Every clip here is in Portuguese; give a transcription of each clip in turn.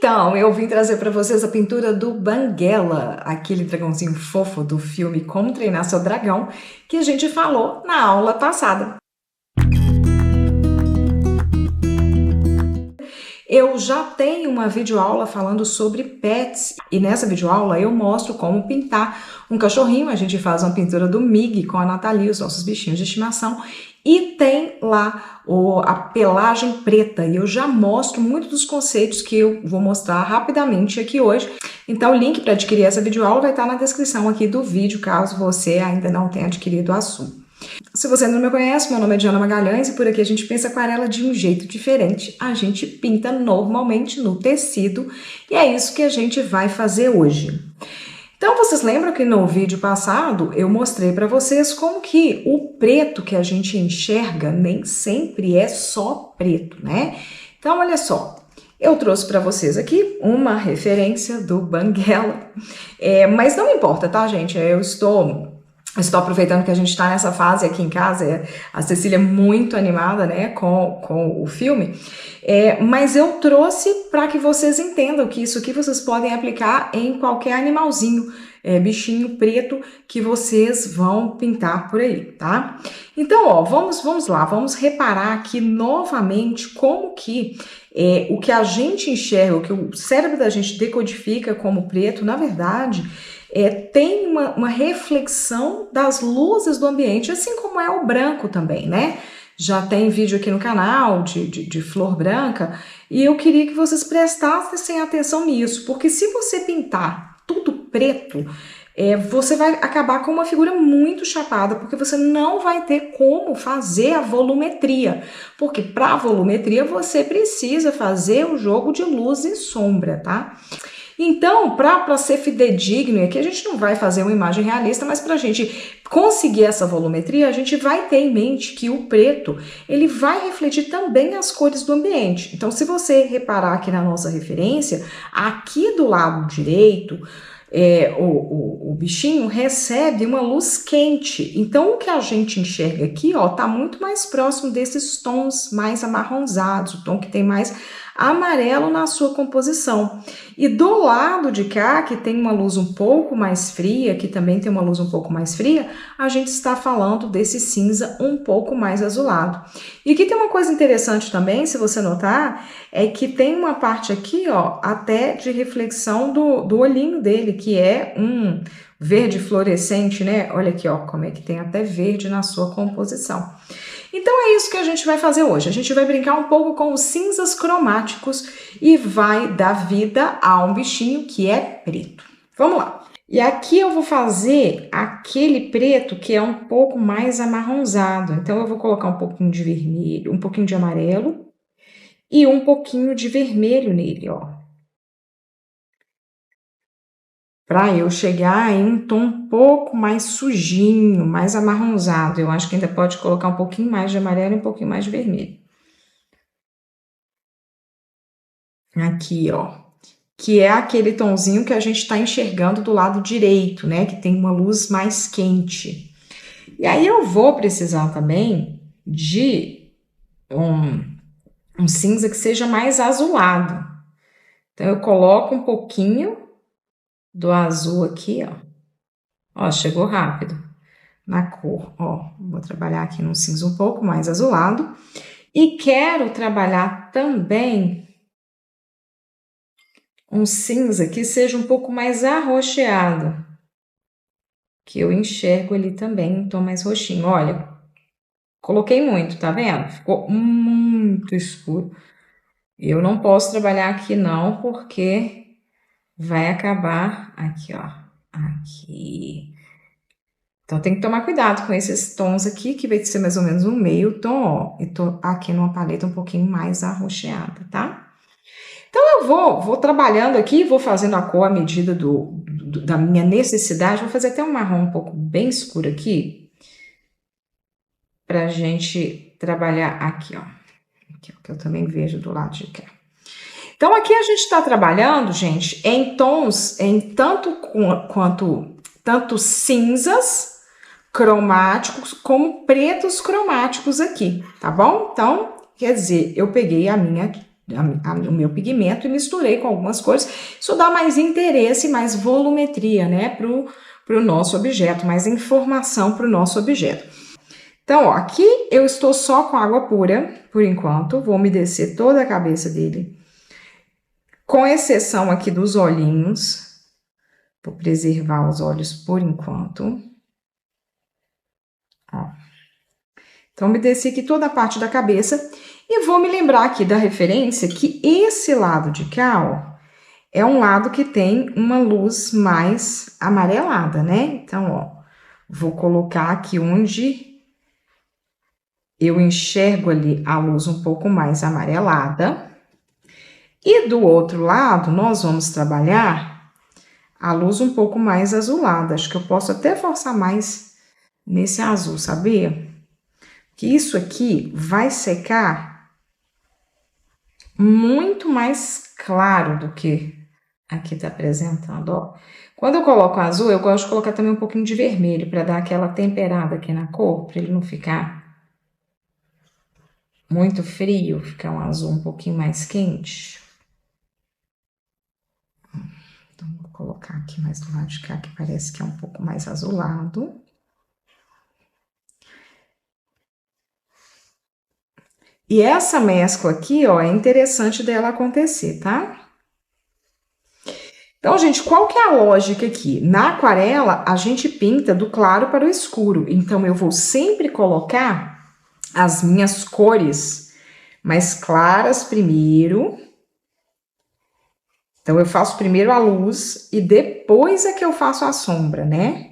Então, eu vim trazer para vocês a pintura do Banguela, aquele dragãozinho fofo do filme Como Treinar Seu Dragão, que a gente falou na aula passada. Eu já tenho uma videoaula falando sobre pets e nessa videoaula eu mostro como pintar um cachorrinho. A gente faz uma pintura do Mig com a Nathalie, os nossos bichinhos de estimação, e tem lá a pelagem preta, e eu já mostro muitos dos conceitos que eu vou mostrar rapidamente aqui hoje. Então o link para adquirir essa videoaula vai estar na descrição aqui do vídeo, caso você ainda não tenha adquirido o assunto. Se você não me conhece, meu nome é Diana Magalhães e por aqui a gente pensa aquarela de um jeito diferente. A gente pinta normalmente no tecido e é isso que a gente vai fazer hoje. Então, vocês lembram que no vídeo passado eu mostrei para vocês como que o preto que a gente enxerga nem sempre é só preto, né? Então, olha só, eu trouxe para vocês aqui uma referência do Banguela, mas não importa, tá, gente? Eu estou aproveitando que a gente está nessa fase aqui em casa, a Cecília é muito animada, né, com o filme, mas eu trouxe para que vocês entendam que isso aqui vocês podem aplicar em qualquer animalzinho, bichinho preto que vocês vão pintar por aí, tá? Então, ó, vamos lá, vamos reparar aqui novamente como que o que a gente enxerga, o que o cérebro da gente decodifica como preto, na verdade, tem uma reflexão das luzes do ambiente, assim como é o branco também, né? Já tem vídeo aqui no canal de flor branca, e eu queria que vocês prestassem atenção nisso, porque se você pintar tudo preto, você vai acabar com uma figura muito chapada, porque você não vai ter como fazer a volumetria, porque para a volumetria você precisa fazer o jogo de luz e sombra, tá? Então, para ser fidedigno, e aqui a gente não vai fazer uma imagem realista, mas para a gente conseguir essa volumetria, a gente vai ter em mente que o preto, ele vai refletir também as cores do ambiente. Então, se você reparar aqui na nossa referência, aqui do lado direito, o bichinho recebe uma luz quente. Então, o que a gente enxerga aqui, ó, tá muito mais próximo desses tons mais amarronzados, o tom que tem mais amarelo na sua composição. E do lado de cá, que tem uma luz um pouco mais fria, que também tem uma luz um pouco mais fria, a gente está falando desse cinza um pouco mais azulado. E aqui tem uma coisa interessante também, se você notar, é que tem uma parte aqui, ó, até de reflexão do olhinho dele, que é um verde fluorescente, né? Olha aqui, ó, como é que tem até verde na sua composição. Então é isso que a gente vai fazer hoje. A gente vai brincar um pouco com os cinzas cromáticos e vai dar vida a um bichinho que é preto. Vamos lá. E aqui eu vou fazer aquele preto que é um pouco mais amarronzado. Então eu vou colocar um pouquinho de vermelho, um pouquinho de amarelo e um pouquinho de vermelho nele, ó. Para eu chegar em um tom um pouco mais sujinho, mais amarronzado. Eu acho que ainda pode colocar um pouquinho mais de amarelo e um pouquinho mais de vermelho. Aqui, ó. Que é aquele tomzinho que a gente está enxergando do lado direito, né? Que tem uma luz mais quente. E aí eu vou precisar também de um cinza que seja mais azulado. Então, eu coloco um pouquinho do azul aqui, ó. Ó, chegou rápido na cor, ó. Vou trabalhar aqui num cinza um pouco mais azulado. E quero trabalhar também um cinza que seja um pouco mais arroxeado. Que eu enxergo ali também um tom mais roxinho. Olha, coloquei muito, tá vendo? Ficou muito escuro. Eu não posso trabalhar aqui não, porque vai acabar aqui, ó. Aqui. Então, tem que tomar cuidado com esses tons aqui, que vai ser mais ou menos um meio tom, ó. E tô aqui numa paleta um pouquinho mais arroxeada, tá? Então, eu vou trabalhando aqui, vou fazendo a cor à medida da minha necessidade. Vou fazer até um marrom um pouco bem escuro aqui, pra gente trabalhar aqui, ó. Aqui, ó, que eu também vejo do lado de cá. Então, aqui a gente tá trabalhando, gente, em tons, em tanto cinzas cromáticos como pretos cromáticos aqui, tá bom? Então, quer dizer, eu peguei a minha o meu pigmento e misturei com algumas cores. Isso dá mais interesse, mais volumetria, né, pro nosso objeto, mais informação para o nosso objeto. Então, ó, aqui eu estou só com água pura, por enquanto. Vou umedecer toda a cabeça dele. Com exceção aqui dos olhinhos. Vou preservar os olhos por enquanto. Ó. Então, umedeci aqui toda a parte da cabeça. E vou me lembrar aqui da referência que esse lado de cá, ó, é um lado que tem uma luz mais amarelada, né? Então, ó, vou colocar aqui onde eu enxergo ali a luz um pouco mais amarelada. E do outro lado, nós vamos trabalhar a luz um pouco mais azulada. Acho que eu posso até forçar mais nesse azul, sabia? Que isso aqui vai secar muito mais claro do que aqui tá apresentando, ó. Quando eu coloco azul, eu gosto de colocar também um pouquinho de vermelho para dar aquela temperada aqui na cor, para ele não ficar muito frio, ficar um azul um pouquinho mais quente. Então, vou colocar aqui mais do lado de cá, que parece que é um pouco mais azulado. E essa mescla aqui, ó, é interessante dela acontecer, tá? Então, gente, qual que é a lógica aqui? Na aquarela, a gente pinta do claro para o escuro. Então, eu vou sempre colocar as minhas cores mais claras primeiro. Então, eu faço primeiro a luz e depois é que eu faço a sombra, né?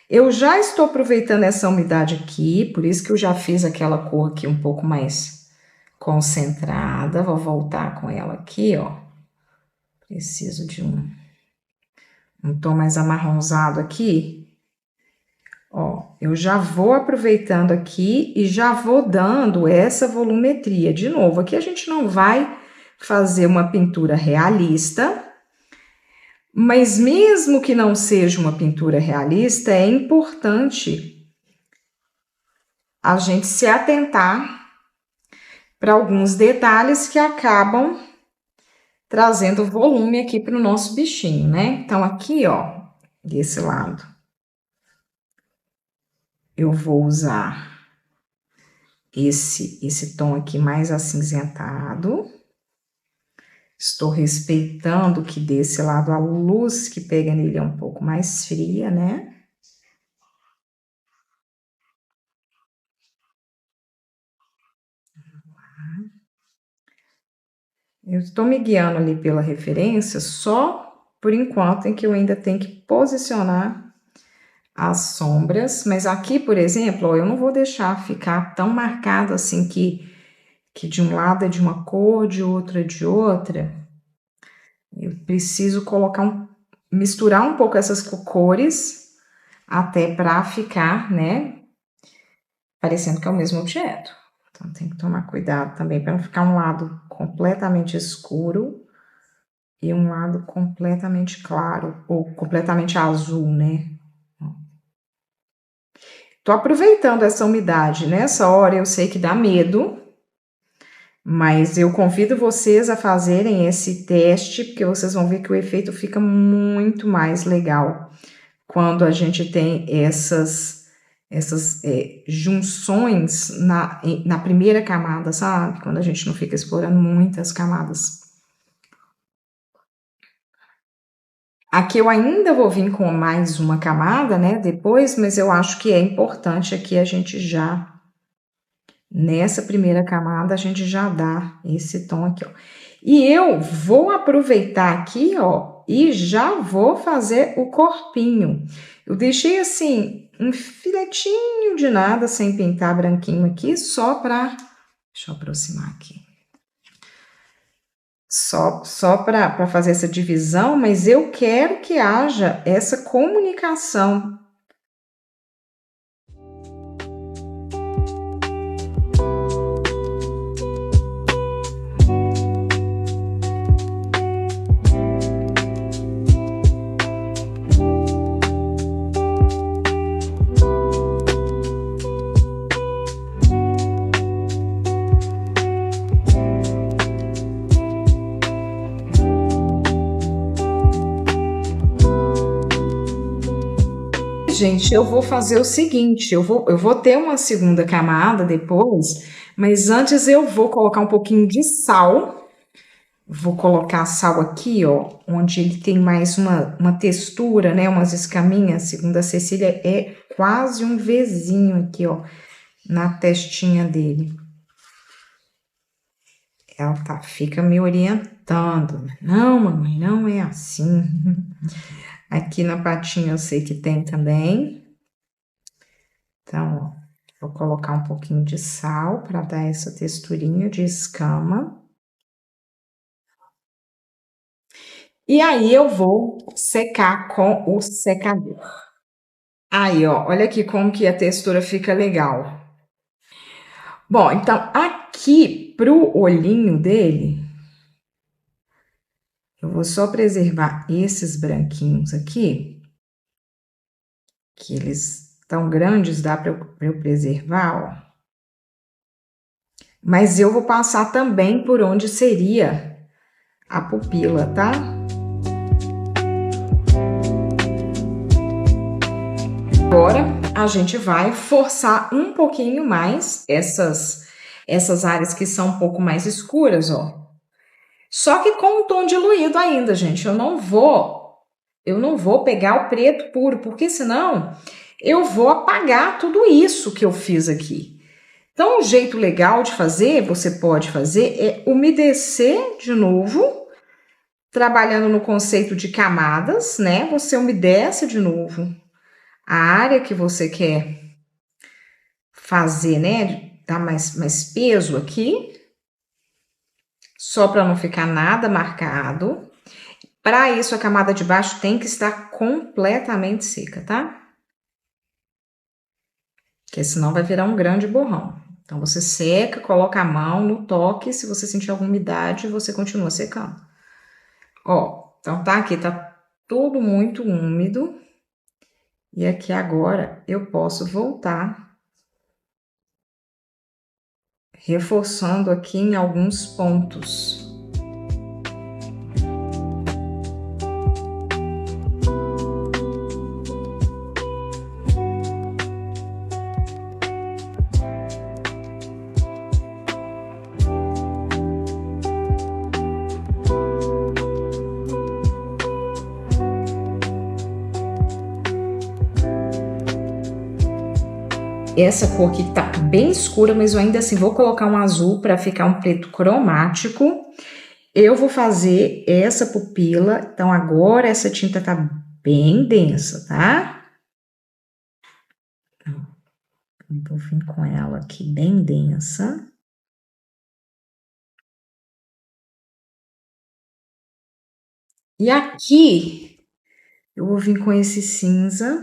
Eu já estou aproveitando essa umidade aqui, por isso que eu já fiz aquela cor aqui um pouco mais concentrada. Vou voltar com ela aqui, ó. Preciso de um tom mais amarronzado aqui. Ó, eu já vou aproveitando aqui e já vou dando essa volumetria. De novo, aqui a gente não vai fazer uma pintura realista, mas mesmo que não seja uma pintura realista, é importante a gente se atentar para alguns detalhes que acabam trazendo volume aqui para o nosso bichinho, né? Então, aqui, ó, desse lado, eu vou usar esse tom aqui mais acinzentado. Estou respeitando que desse lado a luz que pega nele é um pouco mais fria, né? Eu estou me guiando ali pela referência só por enquanto em que eu ainda tenho que posicionar as sombras. Mas aqui, por exemplo, ó, eu não vou deixar ficar tão marcado assim que de um lado é de uma cor, de outro é de outra. Eu preciso colocar misturar um pouco essas cores até para ficar, né, parecendo que é o mesmo objeto. Então, tem que tomar cuidado também para não ficar um lado completamente escuro e um lado completamente claro, ou completamente azul, né? Tô aproveitando essa umidade. Nessa hora eu sei que dá medo, mas eu convido vocês a fazerem esse teste, porque vocês vão ver que o efeito fica muito mais legal quando a gente tem essas junções na primeira camada, sabe? Quando a gente não fica explorando muitas camadas. Aqui eu ainda vou vir com mais uma camada, né, depois, mas eu acho que é importante aqui a gente já, nessa primeira camada, a gente já dá esse tom aqui, ó. E eu vou aproveitar aqui, ó, e já vou fazer o corpinho. Eu deixei, assim, um filetinho de nada, sem pintar branquinho aqui, só pra... Deixa eu aproximar aqui. Só para fazer essa divisão, mas eu quero que haja essa comunicação. gente, eu vou fazer o seguinte, eu vou ter uma segunda camada depois, mas antes eu vou colocar um pouquinho de sal. Vou colocar sal aqui, ó, onde ele tem mais uma textura, né, umas escaminhas, segundo a Cecília, é quase um Vzinho aqui, ó, na testinha dele. Ela fica me orientando. Não, mamãe, não é assim. Aqui na patinha eu sei que tem também. Então, ó, vou colocar um pouquinho de sal para dar essa texturinha de escama. E aí eu vou secar com o secador. Aí, ó, olha aqui como que a textura fica legal. Bom, então aqui pro olhinho dele, eu vou só preservar esses branquinhos aqui, que eles tão grandes, dá para eu preservar, ó. Mas eu vou passar também por onde seria a pupila, tá? Agora a gente vai forçar um pouquinho mais essas áreas que são um pouco mais escuras, ó. Só que com um tom diluído ainda, gente. Eu não vou pegar o preto puro, porque senão eu vou apagar tudo isso que eu fiz aqui. Então, um jeito legal de fazer, você pode fazer, é umedecer de novo, trabalhando no conceito de camadas, né? Você umedece de novo a área que você quer fazer, né? Dar mais peso aqui, só para não ficar nada marcado. Para isso, a camada de baixo tem que estar completamente seca, tá? Porque senão vai virar um grande borrão. Então, você seca, coloca a mão no toque, se você sentir alguma umidade, você continua secando. Ó, então tá aqui, tá tudo muito úmido. E aqui agora eu posso voltar reforçando aqui em alguns pontos. Essa cor aqui tá bem escura, mas eu ainda assim vou colocar um azul para ficar um preto cromático. Eu vou fazer essa pupila, então agora essa tinta tá bem densa, tá? Vou vir com ela aqui bem densa. E aqui eu vou vir com esse cinza.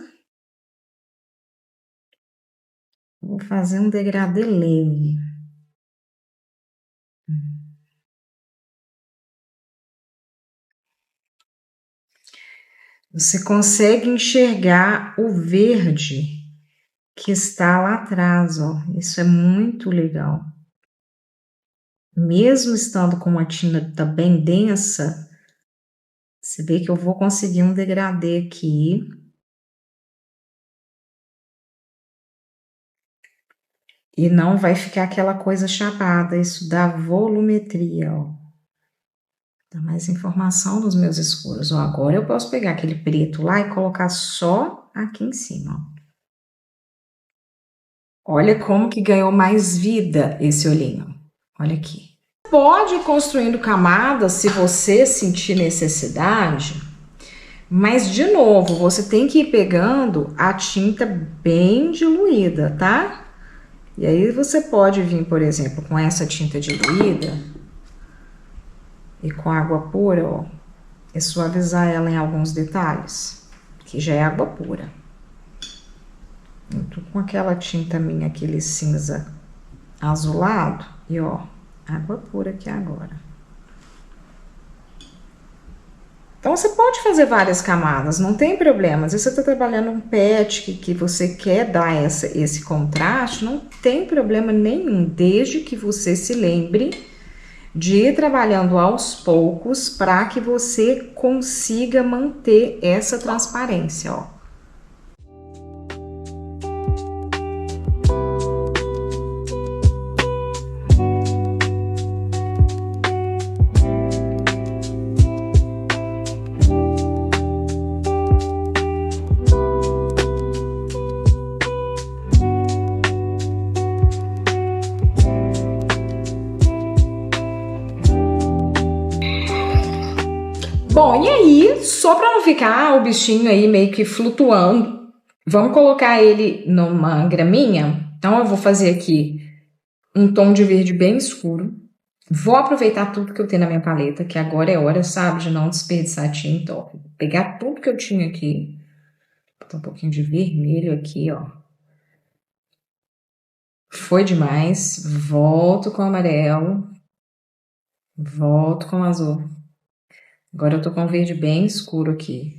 Vou fazer um degradê leve. Você consegue enxergar o verde que está lá atrás, ó. Isso é muito legal. Mesmo estando com uma tinta bem densa, você vê que eu vou conseguir um degradê aqui. E não vai ficar aquela coisa chapada, isso dá volumetria, ó. Dá mais informação nos meus escuros. Ó, agora eu posso pegar aquele preto lá e colocar só aqui em cima, ó. Olha como que ganhou mais vida esse olhinho. Olha aqui. Pode ir construindo camadas se você sentir necessidade, mas de novo, você tem que ir pegando a tinta bem diluída, tá? E aí você pode vir, por exemplo, com essa tinta diluída e com água pura, ó, e suavizar ela em alguns detalhes, que já é água pura. Eu tô com aquela tinta minha, aquele cinza azulado, e ó, água pura aqui agora. Então, você pode fazer várias camadas, não tem problema. Se você está trabalhando um pet que você quer dar esse contraste, não tem problema nenhum, desde que você se lembre de ir trabalhando aos poucos para que você consiga manter essa transparência, ó. Bom, e aí, só para não ficar o bichinho aí meio que flutuando, vamos colocar ele numa graminha. Então eu vou fazer aqui um tom de verde bem escuro. Vou aproveitar tudo que eu tenho na minha paleta, que agora é hora, sabe, de não desperdiçar tinta, ó. Vou pegar tudo que eu tinha aqui, botar um pouquinho de vermelho aqui, ó. Foi demais. Volto com o amarelo. Volto com o azul. Agora eu tô com o verde bem escuro aqui.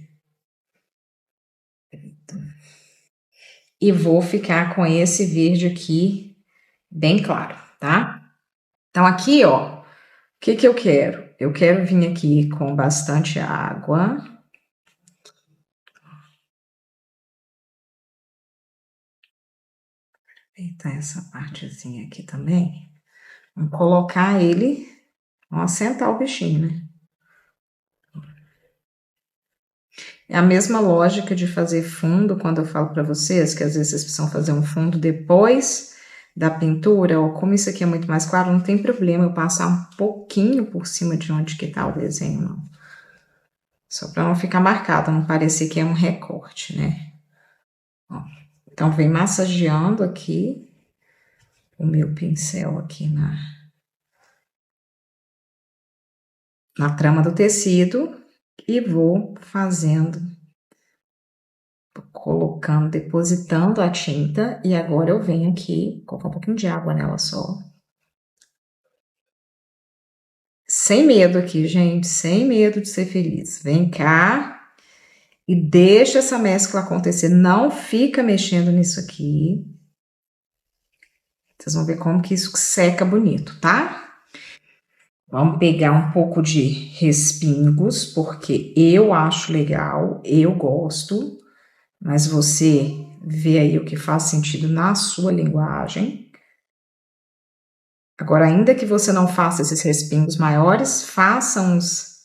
E vou ficar com esse verde aqui bem claro, tá? Então aqui, ó, o que que eu quero? Eu quero vir aqui com bastante água. Aproveitar essa partezinha aqui também. Vamos colocar ele, vamos assentar o bichinho, né? É a mesma lógica de fazer fundo, quando eu falo para vocês, que às vezes vocês precisam fazer um fundo depois da pintura, ou como isso aqui é muito mais claro, não tem problema eu passar um pouquinho por cima de onde que tá o desenho, não. Só para não ficar marcado, não parecer que é um recorte, né? Ó, então, vem massageando aqui o meu pincel aqui na trama do tecido e vou fazendo, colocando, depositando a tinta, e agora eu venho aqui, colocar um pouquinho de água nela só. Sem medo aqui, gente, sem medo de ser feliz. Vem cá e deixa essa mescla acontecer, não fica mexendo nisso aqui. Vocês vão ver como que isso seca bonito, tá? Vamos pegar um pouco de respingos, porque eu acho legal, eu gosto, mas você vê aí o que faz sentido na sua linguagem. Agora, ainda que você não faça esses respingos maiores, faça uns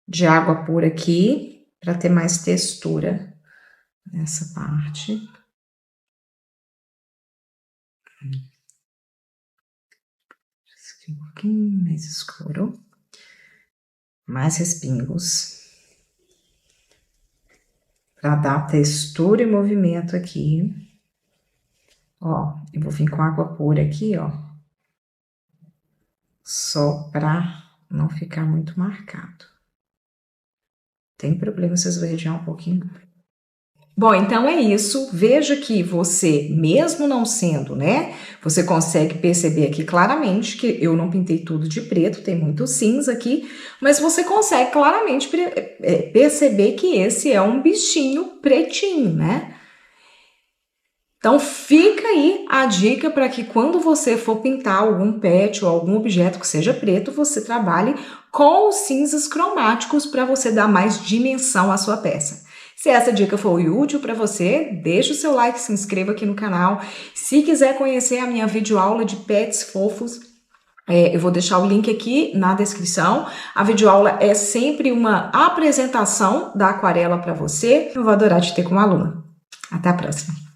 de água pura aqui, para ter mais textura nessa parte. Um pouquinho mais escuro. Mais respingos. Para dar textura e movimento aqui. Ó, eu vou vir com água pura aqui, ó. Só para não ficar muito marcado. Tem problema se esverdear um pouquinho. Bom, então é isso. Veja que você, mesmo não sendo, né? Você consegue perceber aqui claramente que eu não pintei tudo de preto, tem muito cinza aqui, mas você consegue claramente perceber que esse é um bichinho pretinho, né? Então fica aí a dica para que quando você for pintar algum pet ou algum objeto que seja preto, você trabalhe com os cinzas cromáticos para você dar mais dimensão à sua peça. Se essa dica foi útil para você, deixa o seu like, se inscreva aqui no canal. Se quiser conhecer a minha videoaula de pets fofos, eu vou deixar o link aqui na descrição. A videoaula é sempre uma apresentação da aquarela para você. Eu vou adorar te ter como aluna. Até a próxima!